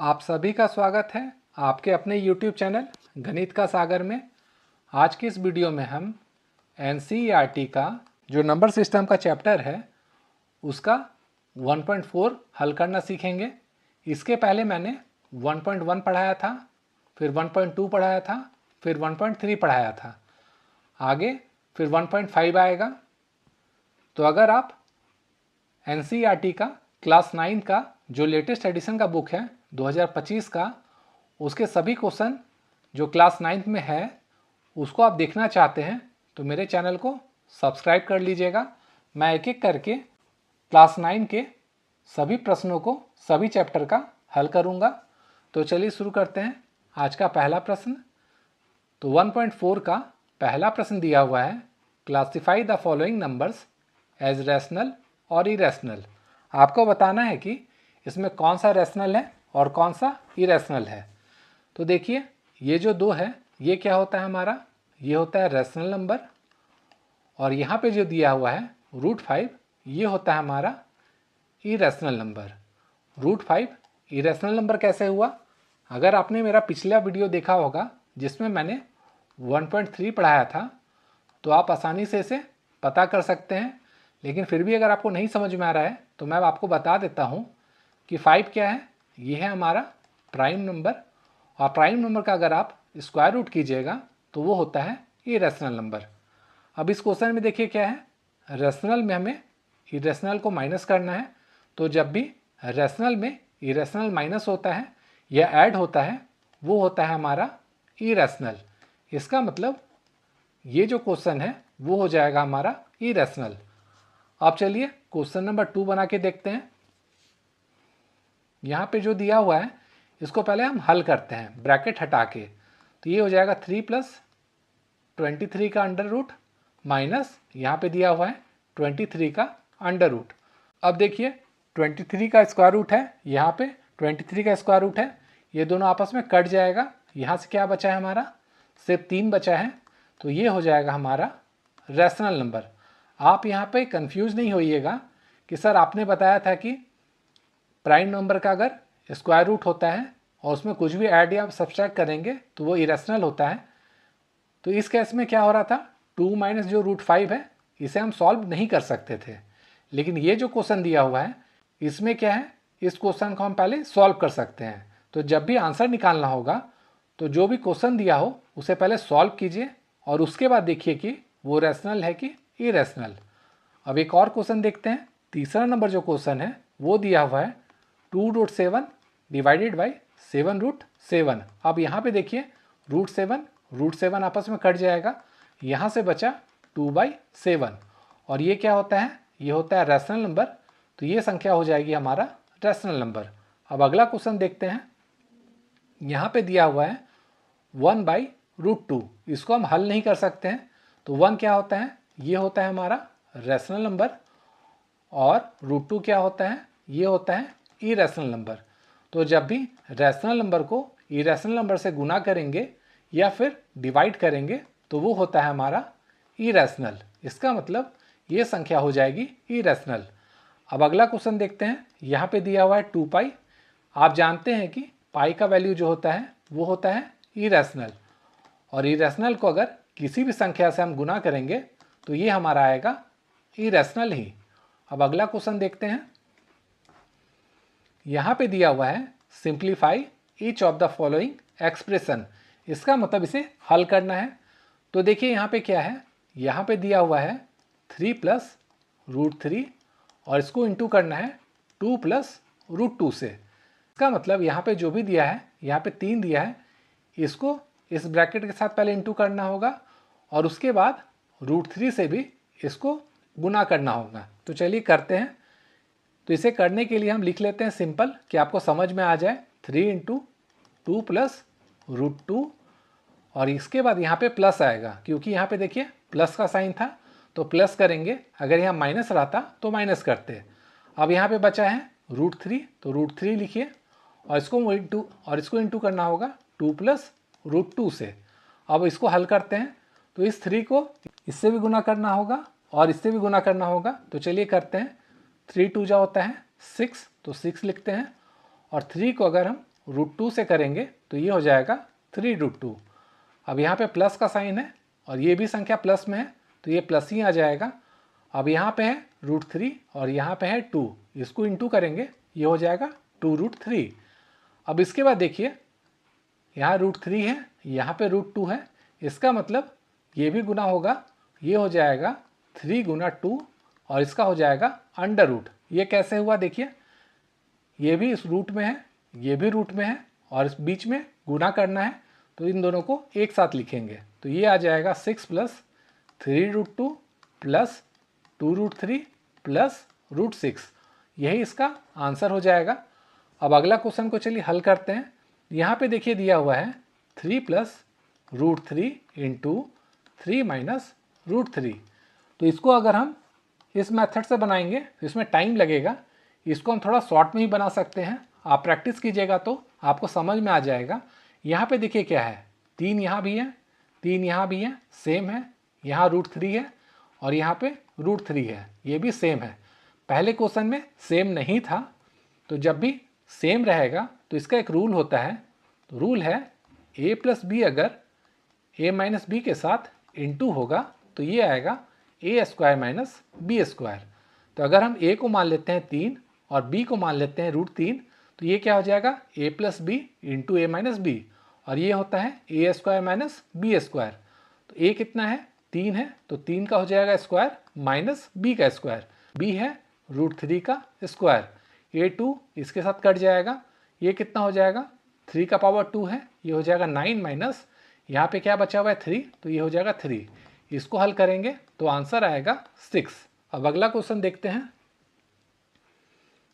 आप सभी का स्वागत है आपके अपने YouTube चैनल गणित का सागर में। आज की इस वीडियो में हम NCERT का जो नंबर सिस्टम का चैप्टर है उसका 1.4 हल करना सीखेंगे। इसके पहले मैंने 1.1 पढ़ाया था, फिर 1.2 पढ़ाया था, फिर 1.3 पढ़ाया था, आगे फिर 1.5 आएगा। तो अगर आप NCERT का क्लास 9 का जो लेटेस्ट एडिशन का बुक है 2025 का, उसके सभी क्वेश्चन जो क्लास 9 में है उसको आप देखना चाहते हैं तो मेरे चैनल को सब्सक्राइब कर लीजिएगा। मैं एक एक करके क्लास 9 के सभी प्रश्नों को सभी चैप्टर का हल करूंगा। तो चलिए शुरू करते हैं आज का पहला प्रश्न। तो 1.4 का पहला प्रश्न दिया हुआ है, classify the following numbers as rational और इरेशनल। आपको बताना है कि इसमें कौन सा रैशनल है और कौन सा इरेशनल है। तो देखिए ये जो दो है ये क्या होता है हमारा, ये होता है रैशनल नंबर, और यहाँ पे जो दिया हुआ है √5 ये होता है हमारा इरेशनल नंबर। √5 इरेशनल नंबर कैसे हुआ? अगर आपने मेरा पिछला वीडियो देखा होगा जिसमें मैंने 1.3 पढ़ाया था तो आप आसानी से इसे पता कर सकते हैं, लेकिन फिर भी अगर आपको नहीं समझ में आ रहा है तो मैं आपको बता देता हूँ कि 5 क्या है। ये है हमारा प्राइम नंबर, और प्राइम नंबर का अगर आप स्क्वायर रूट कीजिएगा तो वो होता है इरेशनल नंबर। अब इस क्वेश्चन में देखिए क्या है, रैशनल में हमें इरेशनल को माइनस करना है। तो जब भी रैशनल में इरेशनल माइनस होता है या ऐड होता है वो होता है हमारा इरेशनल। इसका मतलब ये जो क्वेश्चन है वो हो जाएगा हमारा इरेशनल। अब चलिए क्वेश्चन नंबर 2 बना के देखते हैं। यहाँ पे जो दिया हुआ है इसको पहले हम हल करते हैं ब्रैकेट हटा के। तो ये हो जाएगा 3 + 23 का अंडर रूट माइनस यहाँ पे दिया हुआ है 23 का अंडर रूट। अब देखिए 23 का स्क्वायर रूट है, यहाँ पे 23 का स्क्वायर रूट है, ये दोनों आपस में कट जाएगा। यहाँ से क्या बचा है हमारा, सिर्फ 3 बचा है। तो ये हो जाएगा हमारा रैशनल नंबर। आप यहाँ पे कंफ्यूज नहीं होइएगा कि सर आपने बताया था कि प्राइम नंबर का अगर स्क्वायर रूट होता है और उसमें कुछ भी ऐड या सब्सट्रैक्ट करेंगे तो वो इरेशनल होता है। तो इस केस में क्या हो रहा था, 2 माइनस जो √5 है इसे हम सॉल्व नहीं कर सकते थे, लेकिन ये जो क्वेश्चन दिया हुआ है इसमें क्या है, इस क्वेश्चन को हम पहले सॉल्व कर सकते हैं। तो जब भी आंसर निकालना होगा तो जो भी क्वेश्चन दिया हो उसे पहले सॉल्व कीजिए और उसके बाद देखिए कि वो रैशनल है कि इरेशनल। अब एक और क्वेश्चन देखते हैं। तीसरा नंबर जो क्वेश्चन है वो दिया हुआ है 2√7 डिवाइडेड बाई 7√7। अब यहाँ पे देखिए √7 आपस में कट जाएगा, यहाँ से बचा 2/7, और ये क्या होता है, ये होता है रैशनल नंबर। तो ये संख्या हो जाएगी हमारा रैशनल नंबर। अब अगला क्वेश्चन देखते हैं। यहाँ पे दिया हुआ है 1/√2, इसको हम हल नहीं कर सकते हैं। तो 1 क्या होता है, ये होता है हमारा रैशनल नंबर, और √2 क्या होता है, ये होता है इरेशनल नंबर। तो जब भी रैशनल नंबर को इरेशनल नंबर से गुना करेंगे या फिर डिवाइड करेंगे तो वो होता है हमारा इरेशनल। इसका मतलब ये संख्या हो जाएगी इरेशनल। अब अगला क्वेश्चन देखते हैं। यहाँ पे दिया हुआ है 2π। आप जानते हैं कि पाई का वैल्यू जो होता है वो होता है इरेशनल, और इरेशनल को अगर किसी भी संख्या से हम गुना करेंगे तो ये हमारा आएगा इरेशनल ही। अब अगला क्वेश्चन देखते हैं। यहाँ पे दिया हुआ है simplify each of the following expression. इसका मतलब इसे हल करना है। तो देखिए यहाँ पे क्या है, यहाँ पे दिया हुआ है 3 + √3, और इसको इंटू करना है 2 + √2 से। इसका मतलब यहाँ पे जो भी दिया है, यहाँ पे 3 दिया है, इसको इस ब्रैकेट के साथ पहले इंटू करना होगा और उसके बाद √3 से भी इसको गुना करना होगा। तो चलिए करते हैं। तो इसे करने के लिए हम लिख लेते हैं सिंपल कि आपको समझ में आ जाए। 3 × 2 + √2, और इसके बाद यहाँ पे प्लस आएगा क्योंकि यहाँ पे देखिए प्लस का साइन था तो प्लस करेंगे, अगर यहाँ माइनस रहता तो माइनस करते। अब यहाँ पे बचा है √3, तो √3 लिखिए और इसको इंटू करना होगा 2 + √2 से। अब इसको हल करते हैं। तो इस 3 को इससे भी गुना करना होगा और इससे भी गुना करना होगा। तो चलिए करते हैं। 3 × 2 होता है 6, तो 6 लिखते हैं, और 3 को अगर हम √2 से करेंगे तो ये हो जाएगा 3√2। अब यहाँ पे प्लस का साइन है और ये भी संख्या प्लस में है तो ये प्लस ही आ जाएगा। अब यहाँ पे है √3 और यहाँ पे है 2, इसको इंटू करेंगे ये हो जाएगा 2√3। अब इसके बाद देखिए यहाँ √3 है, यहाँ पे √2 है, इसका मतलब ये भी गुना होगा, ये हो जाएगा 3 गुना 2 और इसका हो जाएगा अंडर रूट। ये कैसे हुआ देखिए, ये भी इस रूट में है, ये भी रूट में है और इस बीच में गुना करना है तो इन दोनों को एक साथ लिखेंगे तो ये आ जाएगा 6 प्लस 3√2 प्लस 2√3 प्लस √6। यही इसका आंसर हो जाएगा। अब अगला क्वेश्चन को चलिए हल करते हैं। यहाँ पे देखिए दिया हुआ है 3 प्लस √3 इंटू 3 माइनस √3। तो इसको अगर हम इस मेथड से बनाएंगे तो इसमें टाइम लगेगा, इसको हम थोड़ा शॉर्ट में ही बना सकते हैं। आप प्रैक्टिस कीजिएगा तो आपको समझ में आ जाएगा। यहाँ पे देखिए क्या है, 3 यहाँ भी है, 3 यहाँ भी है, सेम है, यहाँ √3 है और यहाँ पे √3 है, ये भी सेम है। पहले क्वेश्चन में सेम नहीं था, तो जब भी सेम रहेगा तो इसका एक रूल होता है, तो रूल है a प्लस बी अगर a माइनस बी के साथ इंटू होगा तो ये आएगा a square minus B square. तो अगर हम a को मान लेते हैं 3 और b को मान लेते हैं √3 तो ये क्या हो जाएगा a plus B into a minus B और ये होता है a square minus B square. तो a कितना है 3 है तो 3 का हो जाएगा स्क्वायर माइनस b का स्क्वायर, b है √3 का स्क्वायर, a2 इसके साथ कट जाएगा, ये कितना हो जाएगा 3 का पावर 2 है, ये हो जाएगा 9 माइनस यहाँ पे क्या बचा हुआ है 3 तो ये हो जाएगा 3। इसको हल करेंगे तो आंसर आएगा 6। अब अगला क्वेश्चन देखते हैं।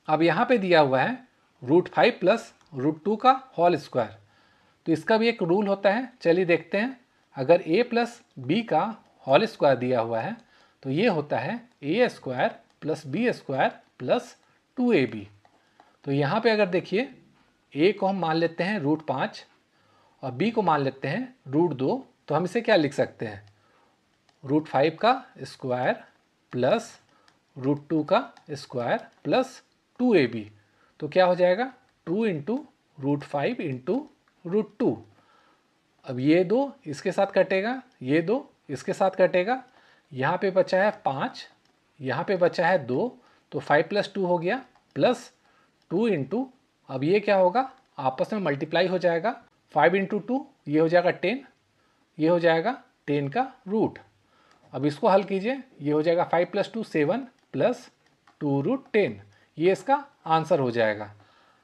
अब यहाँ पे दिया हुआ है √5 प्लस √2 का होल स्क्वायर, तो इसका भी एक रूल होता है, चलिए देखते हैं। अगर a प्लस बी का होल स्क्वायर दिया हुआ है तो ये होता है a square plus B square plus 2ab। तो यहाँ पे अगर देखिए a को हम मान लेते हैं √5 और b को मान लेते हैं √2, तो हम इसे क्या लिख सकते हैं √5 का स्क्वायर प्लस √2 का स्क्वायर प्लस 2ab। तो क्या हो जाएगा 2 इंटू √5 इंटू √2। अब ये 2 इसके साथ कटेगा, ये 2 इसके साथ कटेगा, यहाँ पे बचा है 5, यहाँ पे बचा है 2, तो 5 प्लस 2 हो गया प्लस 2 इंटू, अब ये क्या होगा आपस में मल्टीप्लाई हो जाएगा, 5 इंटू 2 ये हो जाएगा 10, ये हो जाएगा 10 का रूट। अब इसको हल कीजिए, ये हो जाएगा 5 प्लस 2 7 प्लस 2√10, ये इसका आंसर हो जाएगा।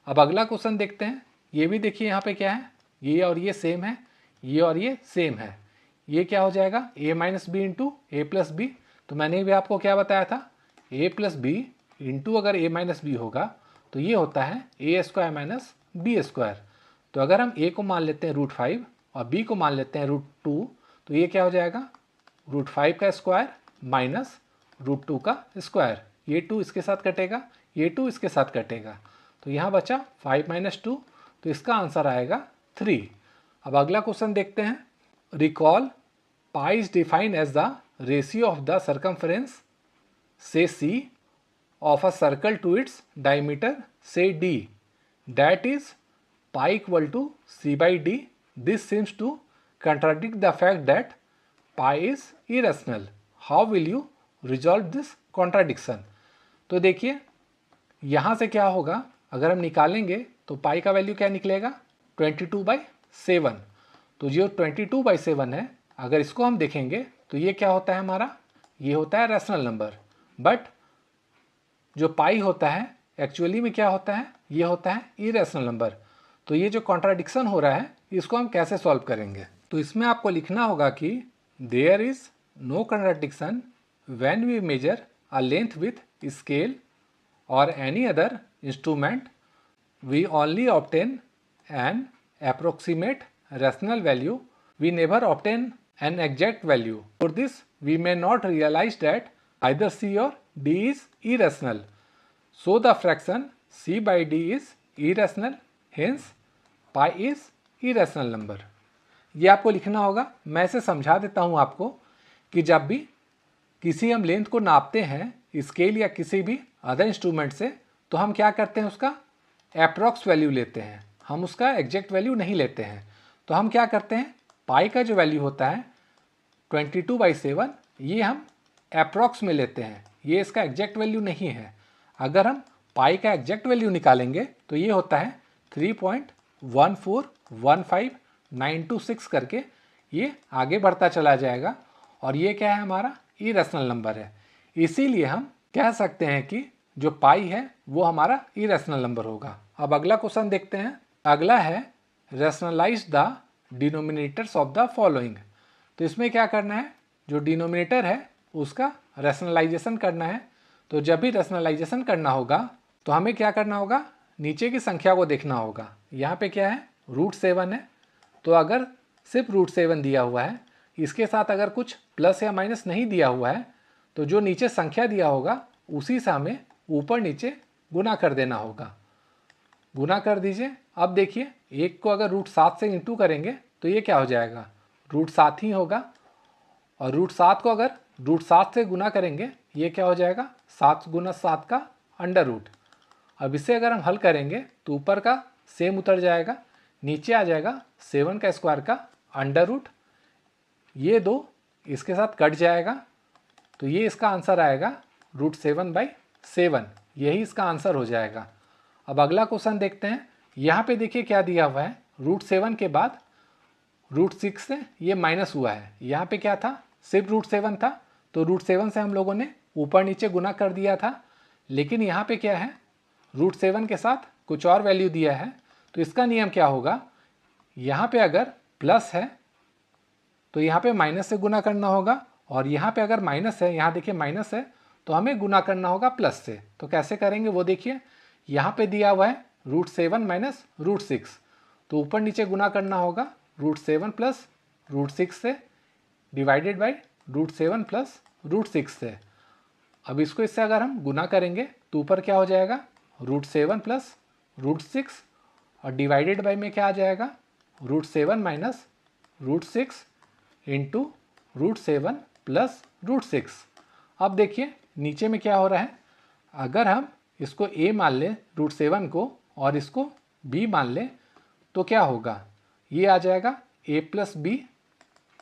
अब अगला क्वेश्चन देखते हैं। ये भी देखिए यहाँ पे क्या है, ये और ये सेम है, ये और ये सेम है, ये क्या हो जाएगा a minus B into A plus B. तो मैंने भी आपको क्या बताया था a प्लस बी इंटू अगर a माइनस बी होगा तो ये होता है a square minus B square. तो अगर हम a को मान लेते हैं √5 और b को मान लेते हैं √2 तो ये क्या हो जाएगा √5 का स्क्वायर माइनस √2 का स्क्वायर, ये 2 इसके साथ कटेगा, ये 2 इसके साथ कटेगा, तो यहाँ बचा 5 माइनस 2, तो इसका आंसर आएगा 3। अब अगला क्वेश्चन देखते हैं। Recall pi is defined as the ratio of the circumference से c of a circle to its diameter से d, that is pi equal to c by d। This seems to contradict the fact that pi is irrational. How will you resolve this contradiction? तो देखिए यहाँ से क्या होगा, अगर हम निकालेंगे तो पाई का वैल्यू क्या निकलेगा 22/7। तो जो 22/7 है अगर इसको हम देखेंगे तो ये क्या होता है हमारा, ये होता है रैशनल नंबर, बट जो पाई होता है एक्चुअली में क्या होता है, ये होता है इरेशनल नंबर। तो ये जो कॉन्ट्राडिक्शन हो रहा है इसको हम कैसे सॉल्व करेंगे, तो इसमें आपको लिखना होगा कि there is no contradiction when we measure a length with scale और any other instrument, we only obtain an approximate rational value, we never obtain an exact value. For this we may not realize that either c or d is irrational, so the fraction c by d is irrational, hence pi is irrational number। ये आपको लिखना होगा। मैं इसे समझा देता हूँ आपको कि जब भी किसी हम लेंथ को नापते हैं स्केल या किसी भी अदर इंस्ट्रूमेंट से तो हम क्या करते हैं उसका अप्रॉक्स वैल्यू लेते हैं। हम उसका एग्जैक्ट वैल्यू नहीं लेते हैं। तो हम क्या करते हैं, पाई का जो वैल्यू होता है 22/7 ये हम अप्रॉक्स में लेते हैं, ये इसका एग्जैक्ट वैल्यू नहीं है। अगर हम पाई का एग्जैक्ट वैल्यू निकालेंगे तो ये होता है 3.1415926 करके ये आगे बढ़ता चला जाएगा, और ये क्या है, हमारा इरेशनल नंबर है। इसीलिए हम कह सकते हैं कि जो पाई है वो हमारा इरेशनल नंबर होगा। अब अगला क्वेश्चन देखते हैं। अगला है rationalise the denominators of the following. तो इसमें क्या करना है, जो डिनोमिनेटर है उसका रैशनलाइजेशन करना है। तो जब भी रैशनलाइजेशन करना होगा तो हमें क्या करना होगा, नीचे की संख्या को देखना होगा। यहाँ पे क्या है, √7 है। तो अगर सिर्फ √7 दिया हुआ है, इसके साथ अगर कुछ प्लस या माइनस नहीं दिया हुआ है, तो जो नीचे संख्या दिया होगा उसी से हमें ऊपर नीचे गुना कर देना होगा। गुना कर दीजिए। अब देखिए, एक को अगर √7 से इंटू करेंगे तो ये क्या हो जाएगा, √7 ही होगा। और √7 को अगर √7 से गुना करेंगे ये क्या हो जाएगा, 7 × 7 का अंडर रूट। अब इसे अगर हम हल करेंगे तो ऊपर का सेम उतर जाएगा, नीचे आ जाएगा 7 का स्क्वायर का अंडर रूट। ये 2 इसके साथ कट जाएगा, तो ये इसका आंसर आएगा √7/7। यही इसका आंसर हो जाएगा। अब अगला क्वेश्चन देखते हैं। यहाँ पे देखिए क्या दिया हुआ है, √7 के बाद √6 से ये माइनस हुआ है। यहाँ पे क्या था, सिर्फ √7 था, तो √7 से हम लोगों ने ऊपर नीचे गुना कर दिया था। लेकिन यहाँ पे क्या है, √7 के साथ कुछ और वैल्यू दिया है। तो इसका नियम क्या होगा, यहाँ पे अगर प्लस है तो यहाँ पे माइनस से गुना करना होगा, और यहाँ पे अगर माइनस है, यहाँ देखिए माइनस है, तो हमें गुना करना होगा प्लस से। तो कैसे करेंगे वो देखिए, यहाँ पे दिया हुआ है √7 माइनस √6, तो ऊपर नीचे गुना करना होगा √7 प्लस √6 से डिवाइडेड बाई √7 प्लस √6 से। अब इसको इससे अगर हम गुना करेंगे तो ऊपर क्या हो जाएगा, √7 प्लस √6, और डिवाइडेड बाई में क्या आ जाएगा, √7 माइनस √6 इंटू √7 प्लस √6। अब देखिए नीचे में क्या हो रहा है, अगर हम इसको a मान लें √7 को और इसको b मान लें तो क्या होगा, ये आ जाएगा a + b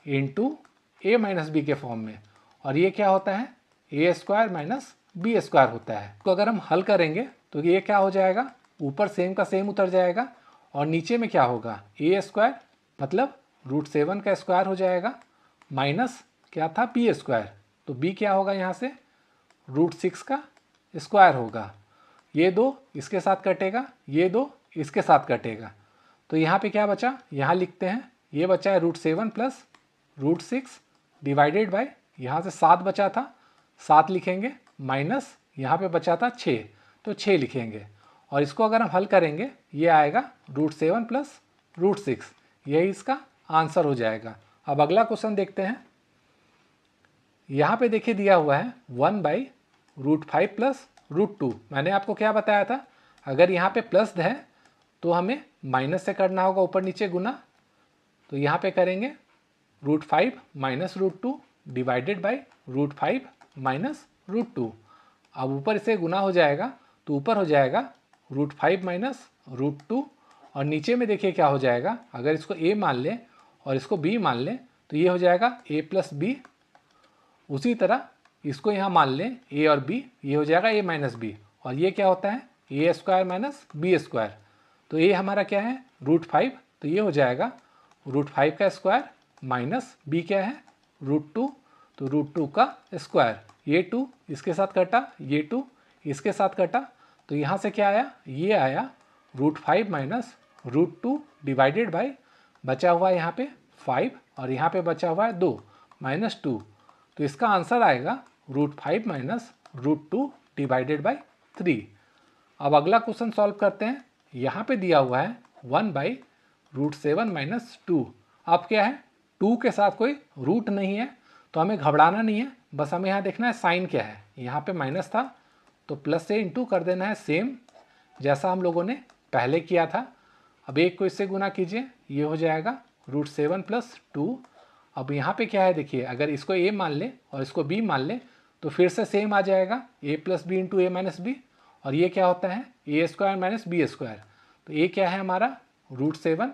into a - b के फॉर्म में, और ये क्या होता है, a² - b² होता है। तो अगर हम हल करेंगे तो ये क्या हो जाएगा, ऊपर सेम का सेम उतर जाएगा, और नीचे में क्या होगा, a² मतलब √7 का स्क्वायर हो जाएगा, माइनस क्या था, b²। तो b क्या होगा, यहाँ से √6 का स्क्वायर होगा। ये 2 इसके साथ कटेगा, ये 2 इसके साथ कटेगा, तो यहाँ पे क्या बचा, यहाँ लिखते हैं, ये बचा है √7 प्लस √6 डिवाइडेड बाय, यहाँ से 7 बचा था, 7 लिखेंगे, माइनस यहाँ पे बचा था 6, तो 6 लिखेंगे। और इसको अगर हम हल करेंगे ये आएगा √7 प्लस √6, यही इसका आंसर हो जाएगा। अब अगला क्वेश्चन देखते हैं। यहाँ पे देखिए दिया हुआ है 1/√5 प्लस √2। मैंने आपको क्या बताया था, अगर यहाँ पे प्लस है तो हमें माइनस से करना होगा ऊपर नीचे गुना। तो यहाँ पे करेंगे √5 माइनस √2 डिवाइडेड बाई √5 माइनस √2। अब ऊपर इसे गुना हो जाएगा तो ऊपर हो जाएगा √5 माइनस √2, और नीचे में देखिए क्या हो जाएगा, अगर इसको a मान लें और इसको b मान लें तो ये हो जाएगा a + b। उसी तरह इसको यहाँ मान लें a और b, ये हो जाएगा a - b, और ये क्या होता है, a² - b²। तो ये हमारा क्या है, √5, तो ये हो जाएगा √5 का स्क्वायर माइनस b क्या है, √2, तो √2 का स्क्वायर। ये 2 इसके साथ कटा, ये 2 इसके साथ कटा, तो यहाँ से क्या आया, ये आया √5 माइनस √2 डिवाइडेड बाई, बचा हुआ है यहाँ पे 5 और यहाँ पे बचा हुआ है 2 -2, तो इसका आंसर आएगा √5 माइनस √2 डिवाइडेड बाई 3। अब अगला क्वेश्चन सॉल्व करते हैं। यहाँ पे दिया हुआ है 1/√7 - 2। अब क्या है, 2 के साथ कोई रूट नहीं है तो हमें घबराना नहीं है, बस हमें यहाँ देखना है साइन क्या है। यहाँ पे माइनस था तो प्लस से इंटू कर देना है, सेम जैसा हम लोगों ने पहले किया था। अब एक को इससे गुना कीजिए, ये हो जाएगा √7 + 2। अब यहाँ पे क्या है देखिए, अगर इसको a मान ले और इसको b मान ले तो फिर से सेम आ जाएगा, a + b × a - b, और ये क्या होता है, a² - b²। तो a क्या है हमारा √7,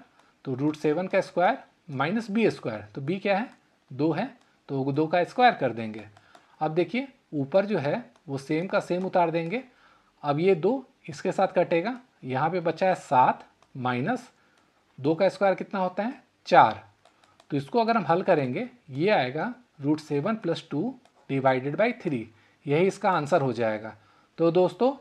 तो √7 का स्क्वायर माइनस बी स्क्वायर, तो बी क्या है 2 है, तो 2 का स्क्वायर कर देंगे। अब देखिए ऊपर जो है वो सेम का सेम उतार देंगे। अब ये 2 इसके साथ कटेगा, यहाँ पे बचा है 7 माइनस 2 का स्क्वायर कितना होता है 4। तो इसको अगर हम हल करेंगे ये आएगा √7 + 2 / 3, यही इसका आंसर हो जाएगा। तो दोस्तों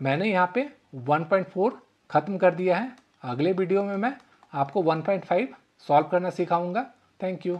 मैंने यहाँ पे 1.4 ख़त्म कर दिया है। अगले वीडियो में मैं आपको 1.5 सॉल्व करना सिखाऊंगा। Thank you.